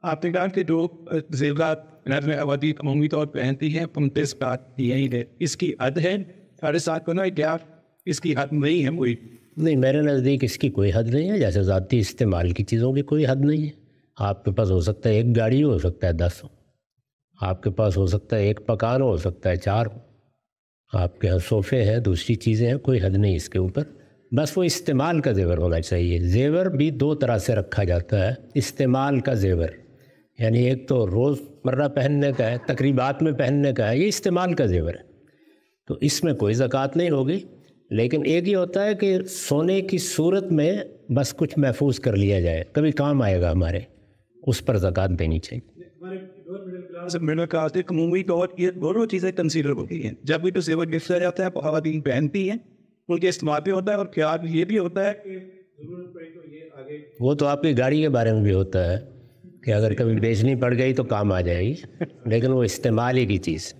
آپ نے کہا کہ جو زیورات گھر میں آبادی عمومی طور پہ پہنتی ہیں 25 بات یہی ہے، اس کی حد ہے 7.5 کو نا کیا اس کی حد نہیں ہے کوئی؟ نہیں، میرے نزدیک اس کی کوئی حد نہیں ہے، جیسے ذاتی استعمال کی چیزوں کی کوئی حد نہیں ہے۔ آپ کے پاس ہو سکتا ہے ایک گاڑی ہو سکتا ہے 10، آپ کے پاس ہو سکتا ہے ایک مکان ہو سکتا ہے 4، آپ کے ہاں صوفے ہیں، دوسری چیزیں ہیں، کوئی حد نہیں اس کے اوپر۔ بس وہ استعمال کا زیور ہونا چاہیے۔ زیور بھی 2 طرح سے رکھا جاتا ہے، استعمال کا زیور یعنی ایک تو روز مرہ پہننے کا ہے، تقریبات میں پہننے کا ہے، یہ استعمال کا زیور ہے، تو اس میں کوئی زکوٰۃ نہیں ہوگی۔ لیکن ایک یہ ہوتا ہے کہ سونے کی صورت میں بس کچھ محفوظ کر لیا جائے، کبھی کام آئے گا ہمارے، اس پر زکوٰۃ دینی چاہیے۔ مڈل کلاس عمومی طور یہ دونوں چیزیں کنسیڈر ہوتی ہیں، جب بھی تو زیور گفٹ کیا جاتا ہے خواتین پہنتی ہیں، ان کے استعمال بھی ہوتا ہے، اور کیا یہ بھی ہوتا ہے کہ ضرورت پڑے تو یہ آگے وہ تو آپ کی گاڑی کے بارے میں بھی ہوتا ہے کہ اگر کبھی بیچنی پڑ گئی تو کام آ جائے گی، لیکن وہ استعمال ہی کی چیز